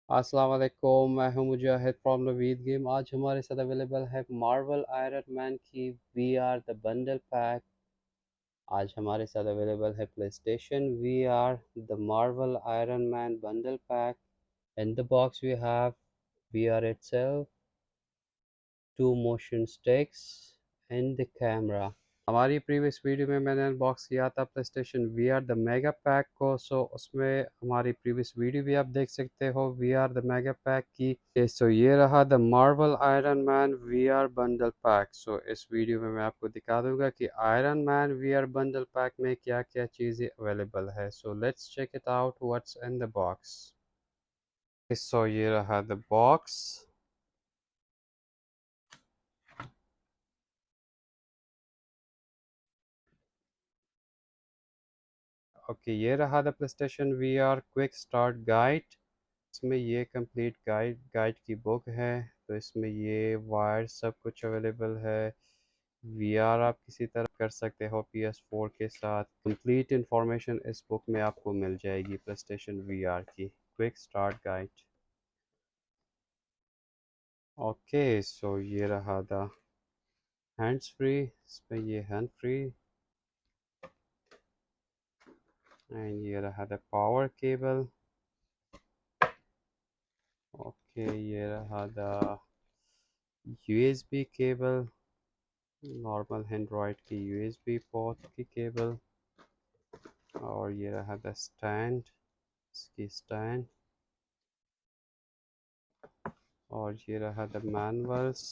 अस्सलाम वालेकुम, मैं हूं मुजाहिद फ्रॉम नवीद गेम। आज हमारे साथ अवेलेबल है मार्वल आयरन मैन की V R the bundle pack. आज हमारे साथ अवेलेबल है PlayStation V R the Marvel Iron Man bundle pack. In the box we have V R itself, two motion sticks and the camera। हमारी previous video में मैंने unbox किया था PlayStation V R the mega pack को। So उसमें हमारी previous video भी आप देख सकते हो V R the mega pack की। सो ये रहा the Marvel Iron Man V R bundle pack. So इस वीडियो में मैं आपको दिखा दूंगा कि Iron Man V R bundle pack में क्या क्या चीज़ें अवेलेबल है। So let's check it out what's in the box. So ये रहा द बॉक्स। ओके, ये रहा the PlayStation V R quick start guide. इसमें ये कंप्लीट गाइड की बुक है। तो इसमें ये वायर सब कुछ अवेलेबल है। वीआर आप किसी तरह कर सकते हो PS4 के साथ। कंप्लीट इंफॉर्मेशन इस बुक में आपको मिल जाएगी प्लेस्टेशन वीआर की quick start guide. Okay, so ये रहा द हैंड्स फ्री। इसमें ये हैंड फ्री एंड ये रहा द पावर केबल। ओके, ये रहा the USB cable, normal Android की USB पोर्ट की केबल। और ये रहा द स्टैंड, इसकी स्टैंड। और ये रहा the manuals,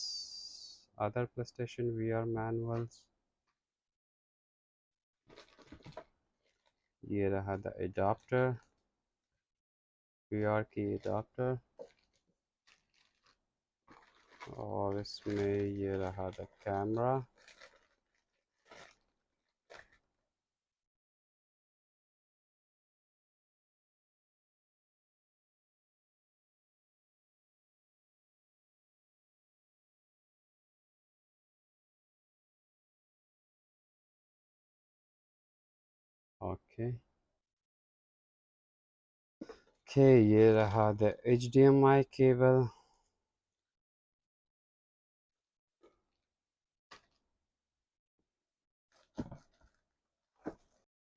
other PlayStation VR manuals. ये रहा द एडाप्टर, वीआर की एडाप्टर। और इसमें ये रहा द कैमरा। ओके ओके, ये रहा द HDMI केबल।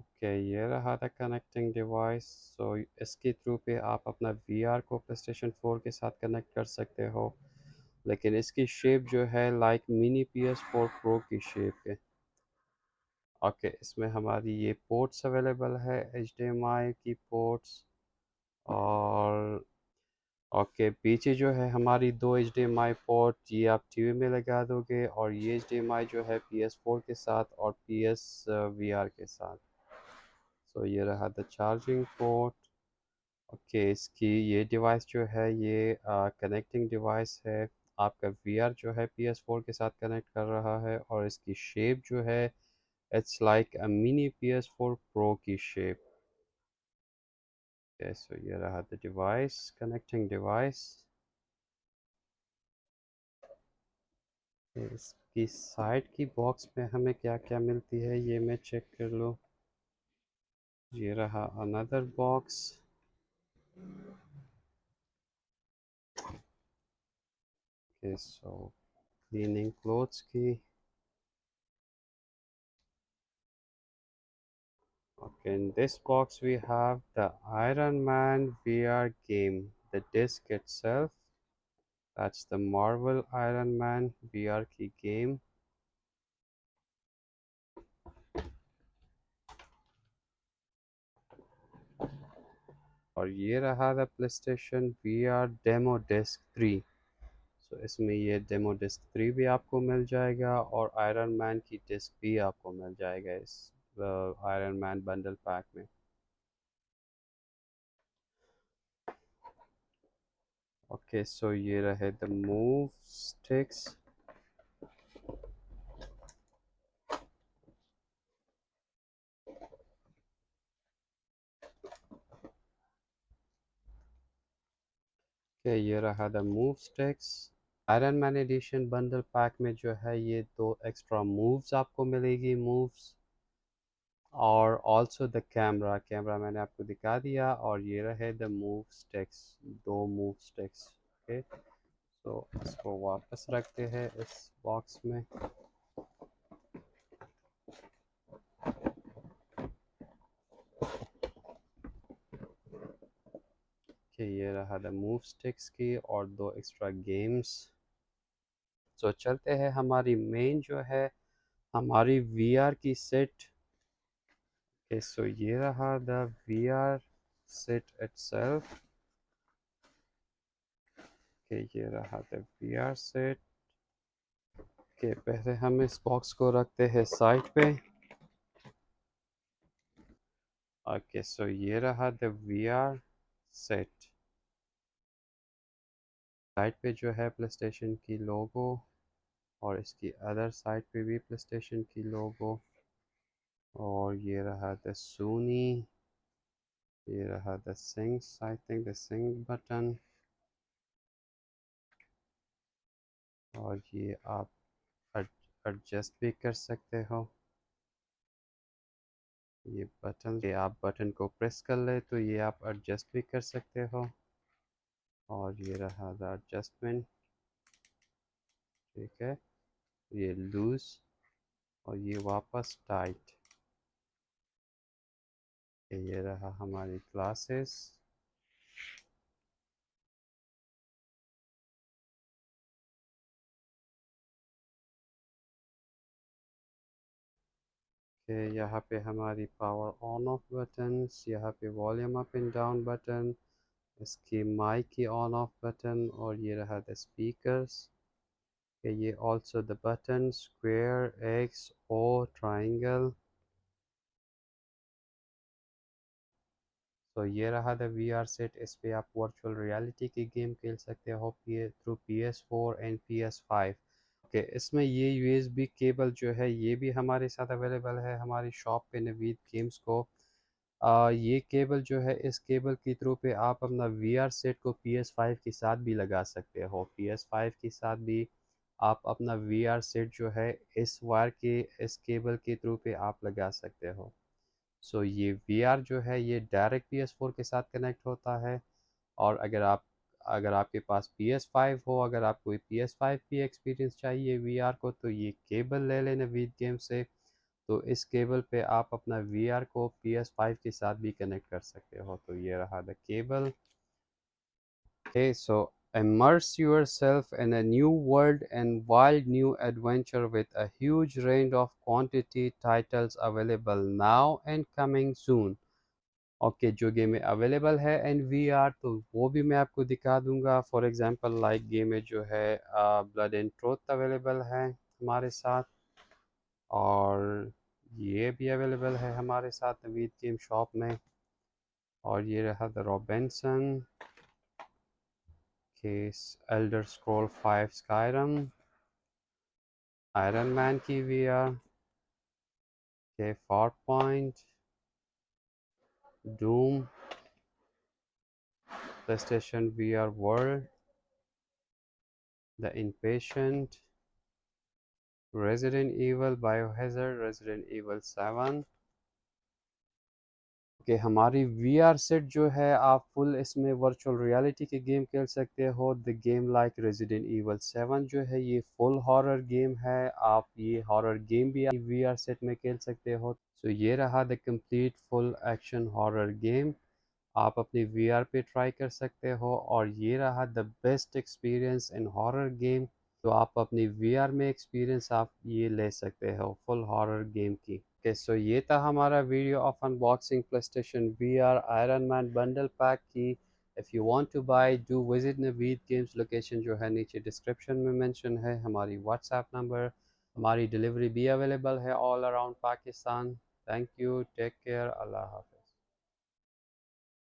ओके, ये रहा था कनेक्टिंग डिवाइस। सो इसके थ्रू पे आप अपना वीआर को PlayStation 4 के साथ कनेक्ट कर सकते हो। लेकिन इसकी शेप जो है लाइक मिनी PS4 प्रो की शेप है। ओके, इसमें हमारी ये पोर्ट्स अवेलेबल है, HDMI की पोर्ट्स। और ओके, पीछे जो है हमारी दो HDMI पोर्ट, ये आप टीवी में लगा दोगे। और ये HDMI जो है PS4 के साथ और PS VR के साथ। सो ये रहा द चार्जिंग पोर्ट। ओके, इसकी ये डिवाइस जो है ये कनेक्टिंग डिवाइस है। आपका VR जो है PS4 के साथ कनेक्ट कर रहा है। और इसकी शेप जो है it's like a mini PS4 pro की शेप। सो ये रहा द डिवाइस, कनेक्टिंग डिवाइस। इसकी साइड की बॉक्स में हमें क्या क्या मिलती है ये मैं चेक कर लूँ। ये रहा अनदर बॉक्स। ओके, सो क्लीनिंग क्लोथ्स की। Okay, in this box we have the Iron Man VR game, the disc itself. That's the Marvel Iron Man VR की game। और ये रहा the PlayStation VR Demo Disc 3। सो इसमें ये demo disc 3 भी आपको मिल जाएगा और आयरन मैन की डिस्क भी आपको मिल जाएगा इस आयरन मैन बंडल पैक में। ओके, सो ये रहे द मूव स्टिक्स। ओके, ये रहा the move sticks. Iron Man edition bundle pack में जो है ये दो एक्स्ट्रा मूव्स आपको मिलेगी। मूव्स और ऑल्सो द कैमरा, कैमरा मैंने आपको दिखा दिया। और ये रहे द मूव स्टिक्स, दो मूव स्टिक्स। ओके, तो इसको वापस रखते हैं इस बॉक्स में। कि ये रहा द मूव स्टिक्स की और दो एक्स्ट्रा गेम्स। तो चलते हैं हमारी मेन जो है हमारी वीआर की सेट। ओके, सो ये रहा द वीआर सेट इटसेल्फ। कि ये रहा द वीआर सेट। के पहले हम इस बॉक्स को रखते हैं साइड पे। ओके, सो ये रहा द वीआर सेट। साइड पे जो है प्ले स्टेशन की लोगो, और इसकी अदर साइड पे भी प्ले स्टेशन की लोगो। और ये रहा द सोनी, ये रहा the syncs, I think the sync button. और ये आप एडजस्ट भी कर सकते हो। ये बटन, ये आप बटन को प्रेस कर ले तो ये आप एडजस्ट भी कर सकते हो। और ये रहा द एडजस्टमेंट, ठीक है। ये लूज और ये वापस टाइट। ये रहा हमारी क्लासेस। के यहाँ पे हमारी पावर ऑन ऑफ बटन्स, यहाँ पे volume up and down button, इसकी माइक की ऑन ऑफ बटन। और ये रहा द स्पीकर्स। ये also the button square, X, O, triangle. तो ये रहा द वी आर सेट। इस पे आप वर्चुअल रियलिटी की गेम खेल सकते हो through PS4 and PS5। Okay, इसमें ये USB केबल जो है ये भी हमारे साथ अवेलेबल है हमारी शॉप पे नवीद गेम्स को। ये केबल जो है इस केबल के थ्रू पे आप अपना VR सेट को PS5 के साथ भी लगा सकते हो। PS5 के साथ भी आप अपना VR सेट जो है इस वायर के इस केबल के थ्रू पे आप लगा सकते हो। सो ये VR जो है ये डायरेक्ट PS4 के साथ कनेक्ट होता है। और अगर आपके पास PS5 हो, अगर आपको PS5 की एक्सपीरियंस चाहिए VR को, तो ये केबल ले लेना वीड गेम से। तो इस केबल पे आप अपना VR को PS5 के साथ भी कनेक्ट कर सकते हो। तो ये रहा the cable. Okay, so immerse yourself in a new world and wild new adventure with a huge range of quantity titles available now and coming soon. Okay, जो गेम अवेलेबल है एंड वी आर तो वो भी मैं आपको दिखा दूंगा। For example like game में जो है ब्लड एंड ट्रुथ अवेलेबल है हमारे साथ। और ये भी अवेलेबल है हमारे साथ नवीद गेम शॉप में। और ये रहा the Robinson case, Elder Scroll 5 Skyrim, Iron Man की वी आर के, Farpoint, Doom, PlayStation V R World, the Inpatient, Resident Evil Biohazard, Resident Evil 7। कि हमारी VR सेट जो है आप फुल इसमें वर्चुअल रियलिटी के गेम खेल सकते हो। The game like resident Evil 7 जो है ये फुल हॉरर गेम है। आप ये हॉरर गेम भी VR सेट में खेल सकते हो। सो ये रहा the complete full action horror game, आप अपनी VR पे ट्राई कर सकते हो। और ये रहा the best experience in horror game, तो आप अपनी VR में एक्सपीरियंस आप ये ले सकते हो फुल हॉरर गेम की। ओके, सो ये था हमारा video of unboxing PlayStation VR Iron Man bundle pack की। If you want to buy do visit Naveed games, location जो है नीचे डिस्क्रिप्शन में मेंशन है। हमारी व्हाट्सएप नंबर, हमारी डिलीवरी भी अवेलेबल है all around Pakistan. Thank you, take care, अल्लाह हाफ़िज़।